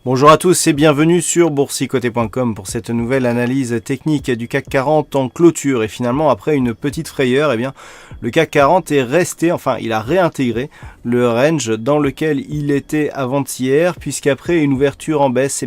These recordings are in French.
Bonjour à tous et bienvenue sur boursicoté.com pour cette nouvelle analyse technique du CAC 40 en clôture. Et finalement, après une petite frayeur, le CAC 40 est resté, il a réintégré le range dans lequel il était avant-hier, puisqu'après une ouverture en baisse,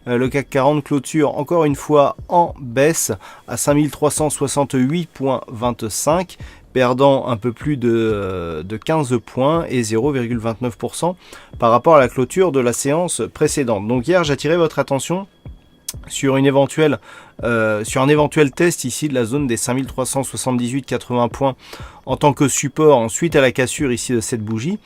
le CAC 40 clôture encore une fois en baisse à 5368,25, perdant un peu plus de 15 points et 0,29% par rapport à la clôture de la séance précédente. Donc hier, j'attirais votre attention sur un éventuel test ici de la zone des 5378,80 points en tant que support ensuite à la cassure ici de cette bougie.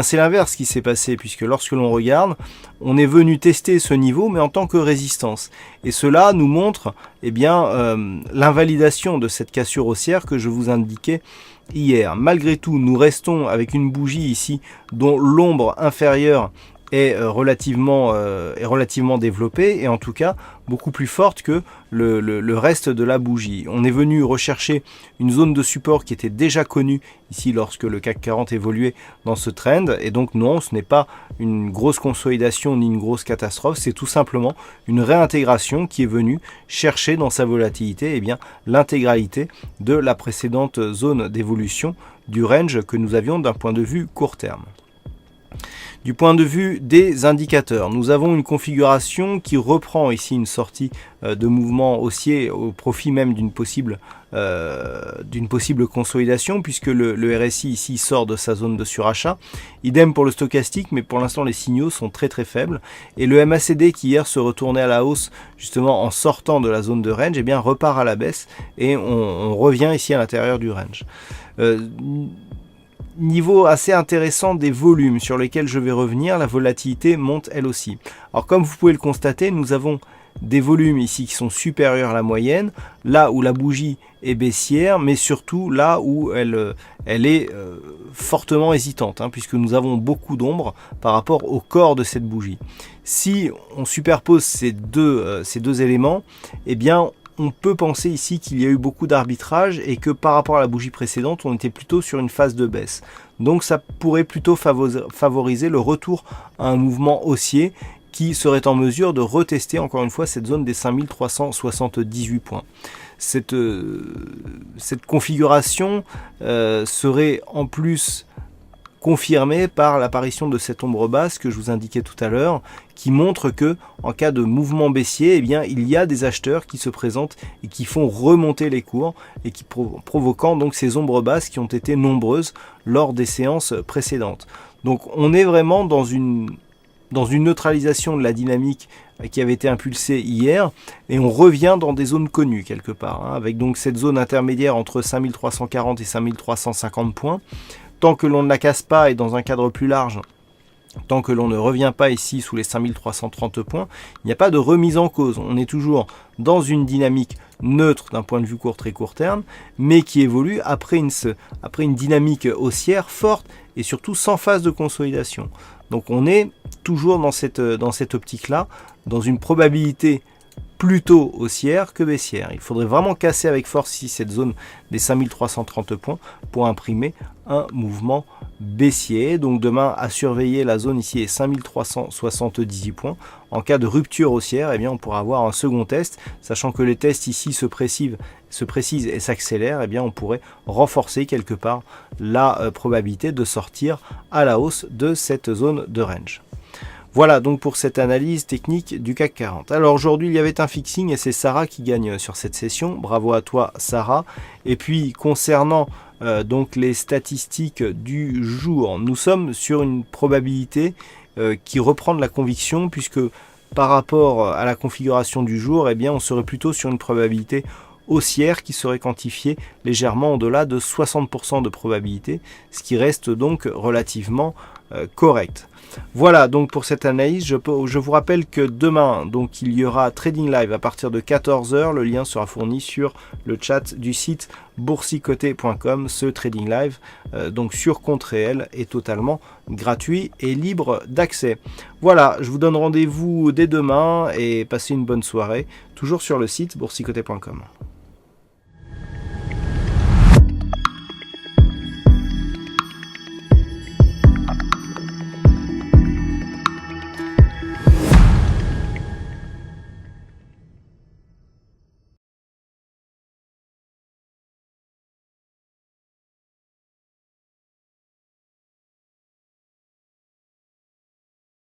C'est l'inverse qui s'est passé, puisque lorsque l'on regarde, on est venu tester ce niveau mais en tant que résistance, et cela nous montre l'invalidation de cette cassure haussière que je vous indiquais hier. Malgré tout, nous restons avec une bougie ici dont l'ombre inférieure est relativement développée, et en tout cas beaucoup plus forte que le reste de la bougie. On est venu rechercher une zone de support qui était déjà connue ici lorsque le CAC 40 évoluait dans ce trend, et donc non, ce n'est pas une grosse consolidation ni une grosse catastrophe, c'est tout simplement une réintégration qui est venue chercher dans sa volatilité l'intégralité de la précédente zone d'évolution du range que nous avions d'un point de vue court terme. Du point de vue des indicateurs, nous avons une configuration qui reprend ici une sortie de mouvement haussier au profit même d'une possible consolidation, puisque le RSI ici sort de sa zone de surachat. Idem pour le stochastique, mais pour l'instant les signaux sont très très faibles. Et le MACD qui hier se retournait à la hausse justement en sortant de la zone de range, repart à la baisse et on revient ici à l'intérieur du range. Niveau assez intéressant des volumes sur lesquels je vais revenir, la volatilité monte elle aussi. Alors comme vous pouvez le constater, nous avons des volumes ici qui sont supérieurs à la moyenne, là où la bougie est baissière, mais surtout là où elle est fortement hésitante, puisque nous avons beaucoup d'ombre par rapport au corps de cette bougie. Si on superpose ces deux éléments, on peut penser ici qu'il y a eu beaucoup d'arbitrage et que par rapport à la bougie précédente, on était plutôt sur une phase de baisse. Donc ça pourrait plutôt favoriser le retour à un mouvement haussier qui serait en mesure de retester encore une fois cette zone des 5378 points. Cette configuration serait en plus confirmé par l'apparition de cette ombre basse que je vous indiquais tout à l'heure, qui montre que en cas de mouvement baissier, il y a des acheteurs qui se présentent et qui font remonter les cours et qui provoquant donc ces ombres basses qui ont été nombreuses lors des séances précédentes. Donc on est vraiment dans une neutralisation de la dynamique qui avait été impulsée hier, et on revient dans des zones connues quelque part, avec donc cette zone intermédiaire entre 5340 et 5350 points. Tant que l'on ne la casse pas, et dans un cadre plus large, tant que l'on ne revient pas ici sous les 5330 points, il n'y a pas de remise en cause. On est toujours dans une dynamique neutre d'un point de vue très court terme, mais qui évolue après une dynamique haussière forte et surtout sans phase de consolidation. Donc on est toujours dans cette optique-là, dans une probabilité plutôt haussière que baissière. Il faudrait vraiment casser avec force ici cette zone des 5330 points pour imprimer un mouvement baissier. Donc demain, à surveiller, la zone ici est 5378 points. En cas de rupture haussière, on pourra avoir un second test, sachant que les tests ici se précisent et s'accélèrent, on pourrait renforcer quelque part la probabilité de sortir à la hausse de cette zone de range. Voilà donc pour cette analyse technique du CAC 40. Alors aujourd'hui, il y avait un fixing et c'est Sarah qui gagne sur cette session. Bravo à toi Sarah. Et puis concernant donc les statistiques du jour, nous sommes sur une probabilité qui reprend de la conviction, puisque par rapport à la configuration du jour, on serait plutôt sur une probabilité haussière qui serait quantifiée légèrement au-delà de 60% de probabilité, ce qui reste donc relativement correct. Voilà donc pour cette analyse. Je vous rappelle que demain donc il y aura Trading Live à partir de 14h. Le lien sera fourni sur le chat du site boursicoté.com. Ce Trading Live donc sur compte réel est totalement gratuit et libre d'accès. Voilà, je vous donne rendez-vous dès demain et passez une bonne soirée, toujours sur le site boursicoté.com.